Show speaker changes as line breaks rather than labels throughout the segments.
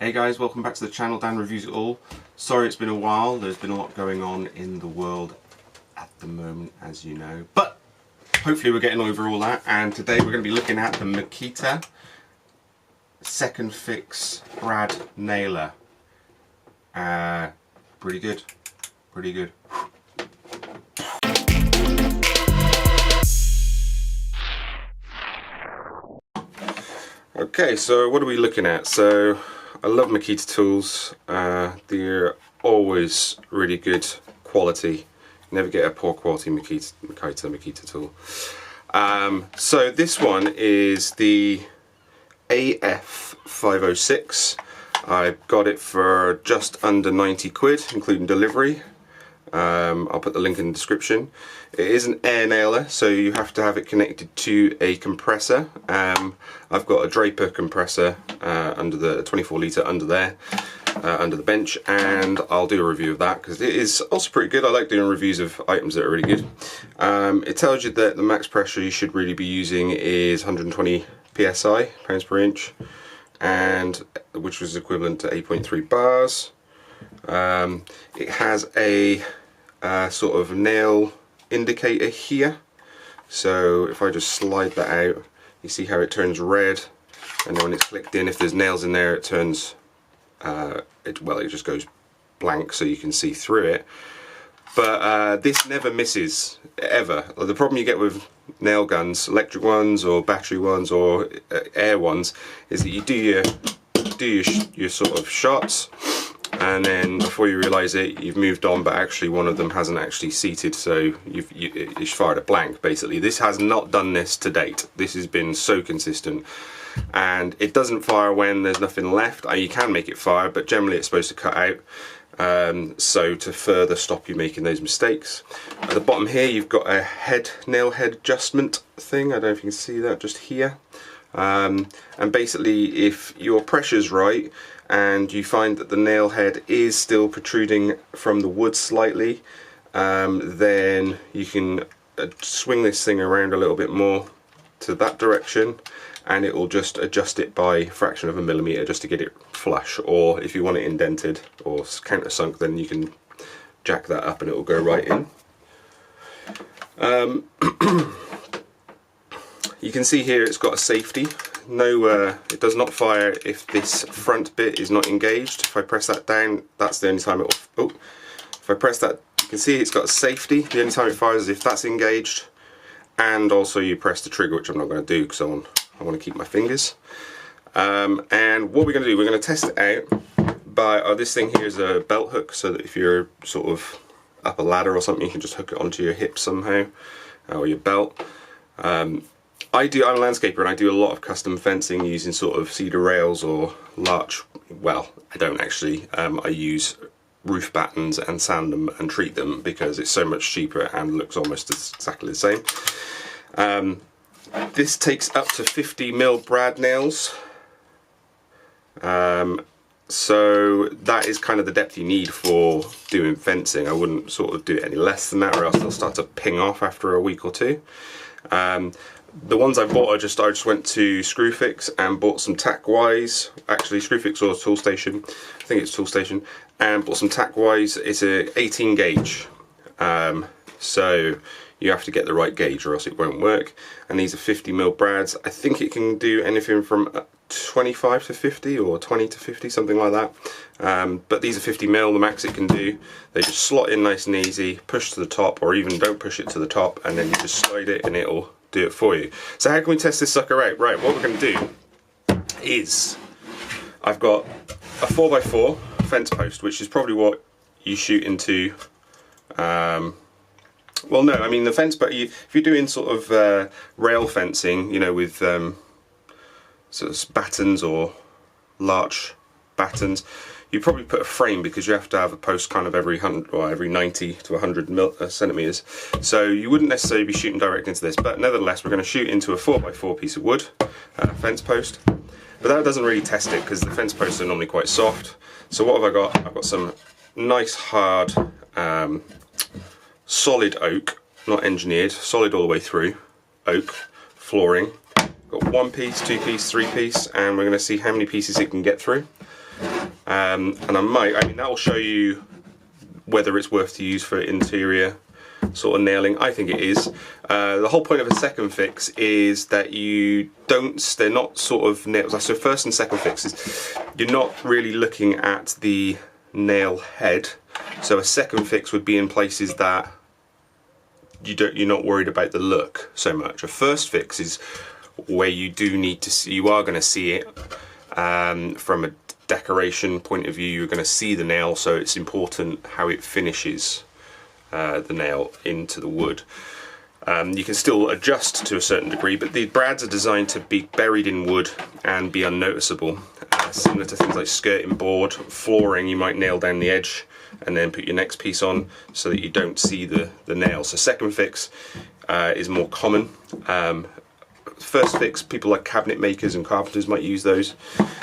Hey guys, welcome back to the channel. Dan Reviews It All. Sorry it's been a while, there's been a lot going on in the world at the moment, as you know. But hopefully we're getting over all that, and today we're going to be looking at the Makita second fix brad nailer. Pretty good. Pretty good. Okay, so what are we looking at? So I love Makita tools. They're always really good quality. Never get a poor quality Makita tool. So this one is the AF506. I got it for just under 90 quid, including delivery. I'll put the link in the description. It is an air nailer, so you have to have it connected to a compressor. I've got a Draper compressor under the 24 litre under there, under the bench, and I'll do a review of that because it is also pretty good. I like doing reviews of items that are really good. It tells you that the max pressure you should really be using is 120 psi, pounds per inch, and which was equivalent to 8.3 bars. It has a sort of nail indicator here, so if I just slide that out, you see how it turns red, and then when it's clicked in, if there's nails in there, it turns it just goes blank, so you can see through it. But this never misses, ever. The problem you get with nail guns, electric ones or battery ones or air ones, is that you do your sort of shots, and then before you realise it, you've moved on, but actually one of them hasn't actually seated, so you've fired a blank, basically. This has not done this to date. This has been so consistent, and it doesn't fire when there's nothing left. You can make it fire, but generally it's supposed to cut out, so to further stop you making those mistakes. At the bottom here you've got a nail head adjustment thing. I don't know if you can see that just here. And basically, if your pressure's right and you find that the nail head is still protruding from the wood slightly, then you can swing this thing around a little bit more to that direction, and it will just adjust it by a fraction of a millimeter just to get it flush. Or if you want it indented or countersunk, then you can jack that up and it will go right in. You can see here it's got a safety. It does not fire if this front bit is not engaged. If I press that down, that's the only time it will. Oh, if I press that, you can see it's got a safety. The only time it fires is if that's engaged, and also you press the trigger, which I'm not going to do because I want to keep my fingers. And what we're going to do, we're going to test it out by this thing here is a belt hook, so that if you're sort of up a ladder or something, you can just hook it onto your hip somehow, or your belt. I'm a landscaper, and I do a lot of custom fencing using sort of cedar rails or larch. Well, I don't actually. I use roof battens and sand them and treat them because it's so much cheaper and looks almost exactly the same. This takes up to 50mm brad nails. So that is kind of the depth you need for doing fencing. I wouldn't sort of do it any less than that, or else they'll start to ping off after a week or two. The ones I bought, I just went to Screwfix and bought some tack wise. Actually, Screwfix or Tool Station, I think it's Tool Station, and bought some tack wise. It's a 18 gauge, so you have to get the right gauge or else it won't work. And these are 50mm brads. I think it can do anything from 25 to 50 or 20 to 50, something like that. But these are 50mm, the max it can do. They just slot in nice and easy, push to the top, or even don't push it to the top, and then you just slide it and it'll do it for you. So how can we test this sucker out? Right, what we're going to do is, I've got a 4x4 fence post, which is probably what you shoot into. Well, no, I mean the fence, but if you're doing sort of rail fencing, you know, with sort of battens or larch battens, you probably put a frame because you have to have a post kind of every 100 or every 90 to 100 centimeters. So you wouldn't necessarily be shooting direct into this, but nevertheless, we're going to shoot into a 4x4 piece of wood fence post. But that doesn't really test it because the fence posts are normally quite soft. So what have I got? I've got some nice hard solid oak, not engineered, solid all the way through oak flooring. Got one piece, two piece, three piece, and we're going to see how many pieces it can get through. and I mean that will show you whether it's worth to use for interior sort of nailing. I think it is. The whole point of a second fix is that they're not sort of nails. So first and second fixes, you're not really looking at the nail head. So a second fix would be in places that you're not worried about the look so much. A first fix is where you do need to see, you are going to see it from a decoration point of view. You're going to see the nail, so it's important how it finishes the nail into the wood. You can still adjust to a certain degree, but the brads are designed to be buried in wood and be unnoticeable. Similar to things like skirting board, flooring, you might nail down the edge and then put your next piece on so that you don't see the nail. So second fix is more common. First fix, people like cabinet makers and carpenters might use those.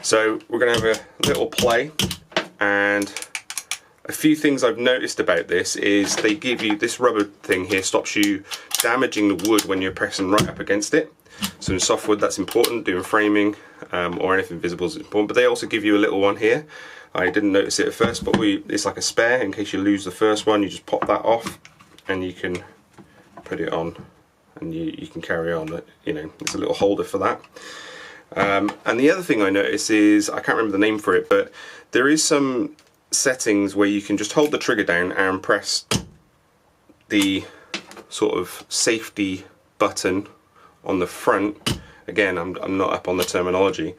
So we're going to have a little play, and a few things I've noticed about this is they give you this rubber thing here, stops you damaging the wood when you're pressing right up against it. So in softwood that's important, doing framing or anything visible is important, but they also give you a little one here. I didn't notice it at first, but it's like a spare in case you lose the first one. You just pop that off and you can put it on, and you can carry on. You know, it's a little holder for that. And the other thing I noticed is, I can't remember the name for it, but there is some settings where you can just hold the trigger down and press the sort of safety button on the front. Again, I'm not up on the terminology.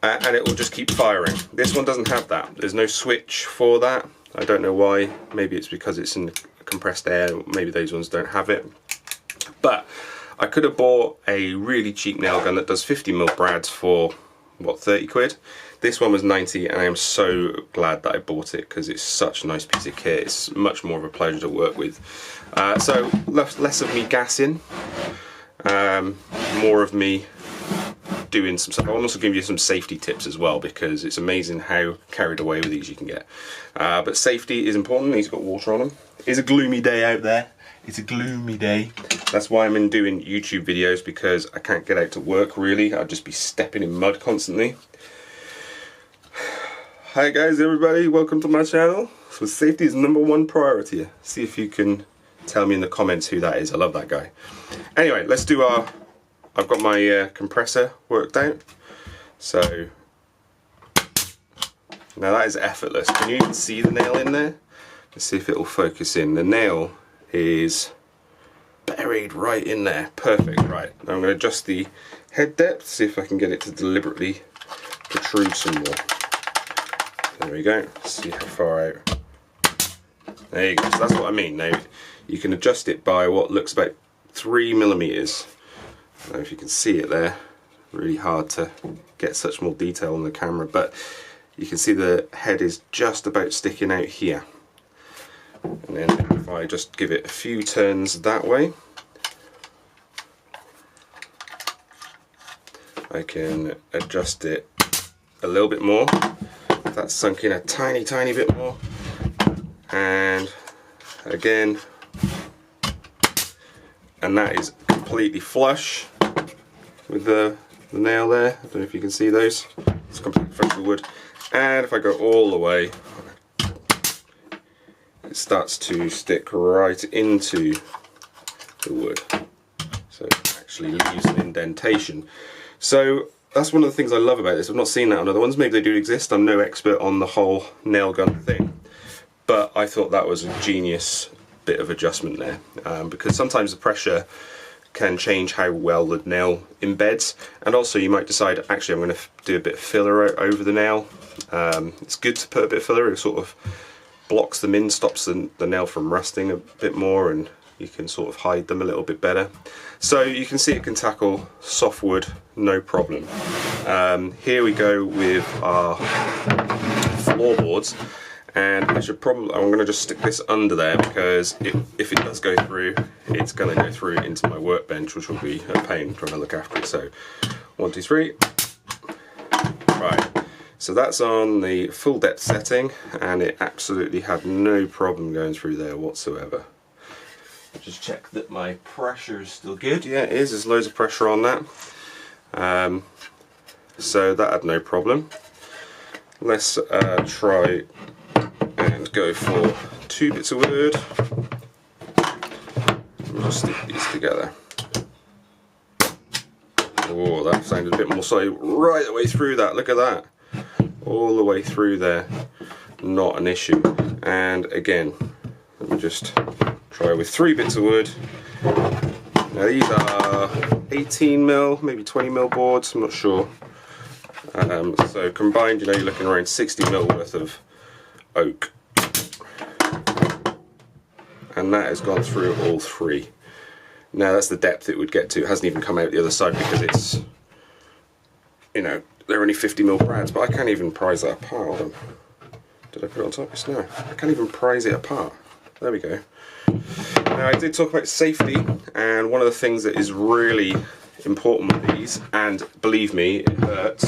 And it will just keep firing. This one doesn't have that. There's no switch for that. I don't know why. Maybe it's because it's in compressed air. Maybe those ones don't have it. But I could have bought a really cheap nail gun that does 50mm brads for, what, 30 quid? This one was 90, and I am so glad that I bought it because it's such a nice piece of kit. It's much more of a pleasure to work with. So less of me gassing, more of me doing some stuff. I'll also give you some safety tips as well, because it's amazing how carried away with these you can get. But safety is important. These got water on them. It's a gloomy day out there. It's a gloomy day. That's why I'm doing YouTube videos, because I can't get out to work really. I'll just be stepping in mud constantly. Hi guys, everybody, welcome to my channel. So safety is #1 priority. See if you can tell me in the comments who that is. I love that guy. Anyway, let's do I've got my compressor worked out. So now that is effortless. Can you even see the nail in there? Let's see if it will focus in. The nail is buried right in there. Perfect. Right, now I'm going to adjust the head depth, see if I can get it to deliberately protrude some more. There we go. Let's see how far out. There you go. So that's what I mean. Now you can adjust it by what looks about 3mm. I don't know if you can see it there. Really hard to get such more detail on the camera, but you can see the head is just about sticking out here. And then if I just give it a few turns that way, I can adjust it a little bit more. That's sunk in a tiny bit more, and again, and that is completely flush with the nail there. I don't know if you can see those. It's completely flush with wood. And if I go all the way, it starts to stick right into the wood, so it actually leaves an indentation. So that's one of the things I love about this. I've not seen that on other ones. Maybe they do exist. I'm no expert on the whole nail gun thing, but I thought that was a genius bit of adjustment there, because sometimes the pressure can change how well the nail embeds, and also you might decide, actually I'm going to do a bit of filler over the nail. It's good to put a bit of filler. It sort of blocks them in, stops the nail from rusting a bit more, and you can sort of hide them a little bit better. So you can see it can tackle softwood no problem. Here we go with our floorboards, and I'm going to just stick this under there, because if it does go through, it's going to go through into my workbench, which will be a pain trying to look after it. So 1, 2, 3. Right, so that's on the full depth setting, and it absolutely had no problem going through there whatsoever. Just check that my pressure is still good. Yeah, it is. There's loads of pressure on that. So that had no problem. let's try and go for 2 bits of wood. We'll just stick these together. Oh, that sounded a bit more solid right the way through that. Look at that. All the way through there. Not an issue. And again, let me just try with 3 bits of wood. Now these are 18mm, maybe 20mm boards, I'm not sure. So combined, you know, you're looking around 60mm worth of oak. And that has gone through all 3. Now that's the depth it would get to. It hasn't even come out the other side because it's, you know, they're only 50mm brads, but I can't even prise that apart. Hold on. Did I put it on top? Yes, no. I can't even prise it apart. There we go. Now I did talk about safety, and one of the things that is really important with these, and believe me, it hurts.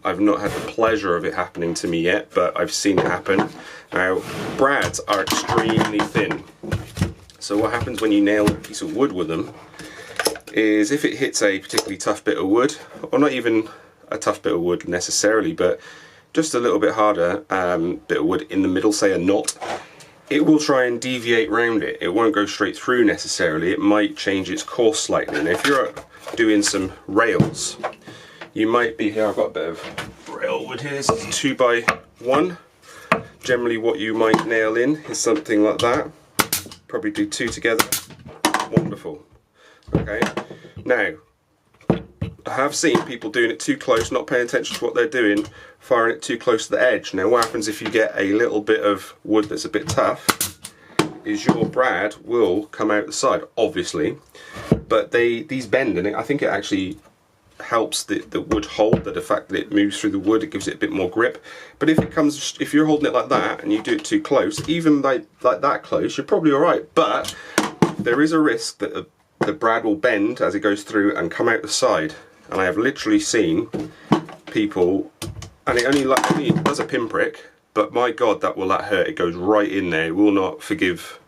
I've not had the pleasure of it happening to me yet, but I've seen it happen. Now, brads are extremely thin. So what happens when you nail a piece of wood with them is if it hits a particularly tough bit of wood, or not even a tough bit of wood necessarily, but just a little bit harder bit of wood in the middle, say a knot, it will try and deviate round it. It won't go straight through necessarily. It might change its course slightly. And if you're doing some rails, you might be, here I've got a bit of rail wood here, it's 2x1. Generally what you might nail in is something like that. Probably do 2 together. Wonderful. Okay. Now, I have seen people doing it too close, not paying attention to what they're doing, firing it too close to the edge. Now what happens if you get a little bit of wood that's a bit tough is your brad will come out the side, obviously, but these bend, and I think it actually helps the wood hold, the fact that it moves through the wood, it gives it a bit more grip. But if you're holding it like that and you do it too close, even like that close, you're probably alright, but there is a risk that the brad will bend as it goes through and come out the side. And I have literally seen people, and it only does a pinprick, but my god, that will hurt. It goes right in there. It will not forgive.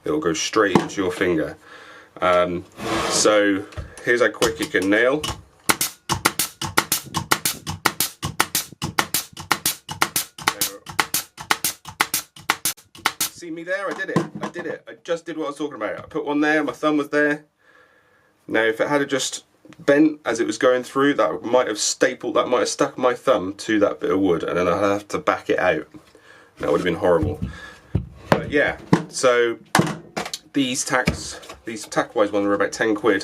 It will go straight into your finger. So here's how quick you can nail. See me there? I did it. I did it. I just did what I was talking about. I put one there. My thumb was there. Now, if it had just bent as it was going through, that might have stuck my thumb to that bit of wood, and then I'd have to back it out. That would have been horrible. But yeah, so these tack-wise ones were about 10 quid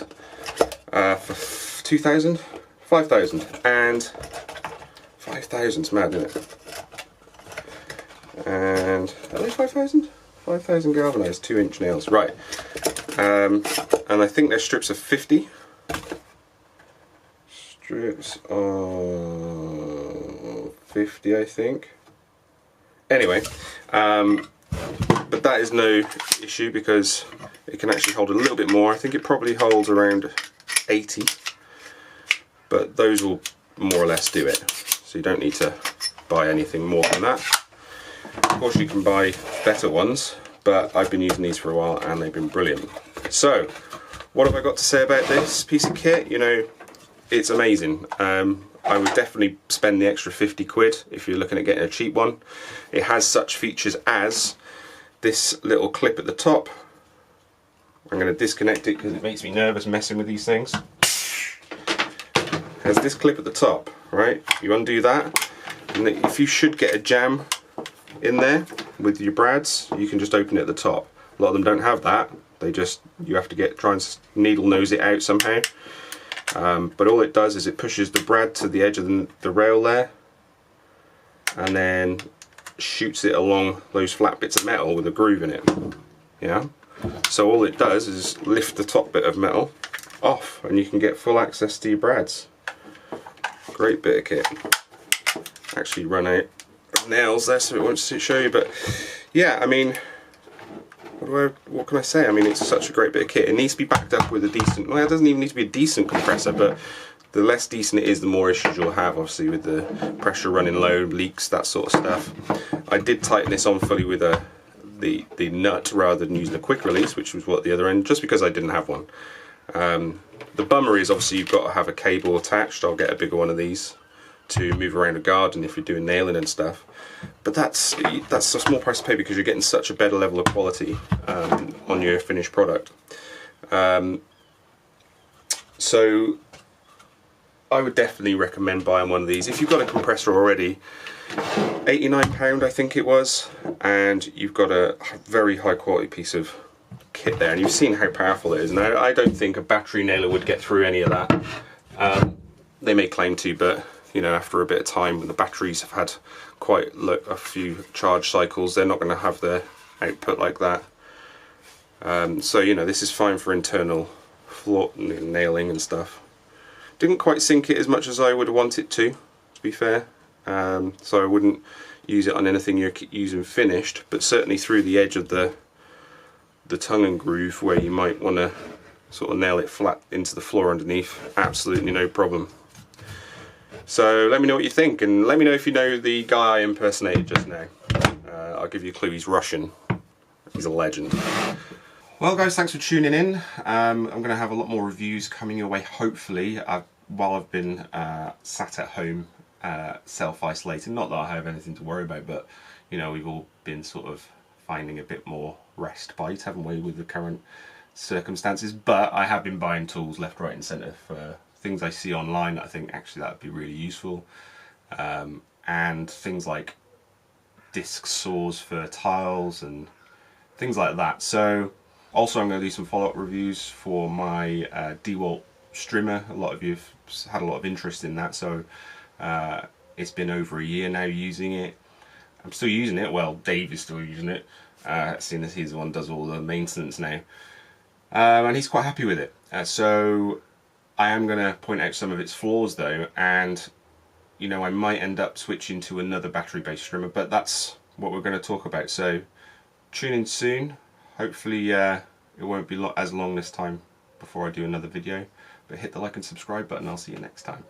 for 2,000, 5,000, and 5,000's mad, isn't it? And are they 5,000? 5,000 galvanised 2-inch nails, right? And I think they're strips of 50. Strips of 50, I think. Anyway, but that is no issue because it can actually hold a little bit more. I think it probably holds around 80, but those will more or less do it. So you don't need to buy anything more than that. Of course you can buy better ones, but I've been using these for a while and they've been brilliant. So, what have I got to say about this piece of kit? You know, it's amazing. I would definitely spend the extra 50 quid if you're looking at getting a cheap one. It has such features as this little clip at the top. I'm going to disconnect it because it makes me nervous messing with these things. It has this clip at the top, right? You undo that, and if you should get a jam in there with your brads, you can just open it at the top. A lot of them don't have that. You have to try and needle nose it out somehow. But all it does is it pushes the brad to the edge of the rail there, and then shoots it along those flat bits of metal with a groove in it. Yeah. So all it does is lift the top bit of metal off, and you can get full access to your brads. Great bit of kit. Actually run out of nails there, so it won't show you. But yeah, I mean, what can I say? I mean, it's such a great bit of kit. It needs to be backed up with a decent, well, it doesn't even need to be a decent compressor, but the less decent it is, the more issues you'll have, obviously, with the pressure running low, leaks, that sort of stuff. I did tighten this on fully with the nut rather than using a quick release, which was what the other end, just because I didn't have one. The bummer is, obviously, you've got to have a cable attached. I'll get a bigger one of these to move around a garden if you're doing nailing and stuff. But that's a small price to pay because you're getting such a better level of quality on your finished product. So I would definitely recommend buying one of these. If you've got a compressor already, £89 I think it was, and you've got a very high quality piece of kit there, and you've seen how powerful it is. Now, I don't think a battery nailer would get through any of that. They may claim to, but you know, after a bit of time, when the batteries have had quite a few charge cycles, they're not going to have the output like that. So you know, this is fine for internal floor nailing and stuff. Didn't quite sink it as much as I would want it to be fair. So I wouldn't use it on anything you're using finished, but certainly through the edge of the tongue and groove where you might want to sort of nail it flat into the floor underneath, absolutely no problem. So let me know what you think, and let me know if you know the guy I impersonated just now. I'll give you a clue, he's Russian. He's a legend. Well guys, thanks for tuning in. I'm going to have a lot more reviews coming your way, hopefully, while I've been sat at home self-isolating. Not that I have anything to worry about, but you know, we've all been sort of finding a bit more respite, haven't we, with the current circumstances. But I have been buying tools left, right and centre for things I see online that I think actually that would be really useful, and things like disc saws for tiles and things like that. So also I'm going to do some follow-up reviews for my DeWalt strimmer. A lot of you have had a lot of interest in that, so it's been over a year now using it. I'm still using it, well, Dave is still using it, seeing as he's the one who does all the maintenance now, and he's quite happy with it. So I am going to point out some of its flaws though, and you know, I might end up switching to another battery-based strimmer, but that's what we're going to talk about. So tune in soon. Hopefully it won't be as long this time before I do another video, but hit the like and subscribe button. I'll see you next time.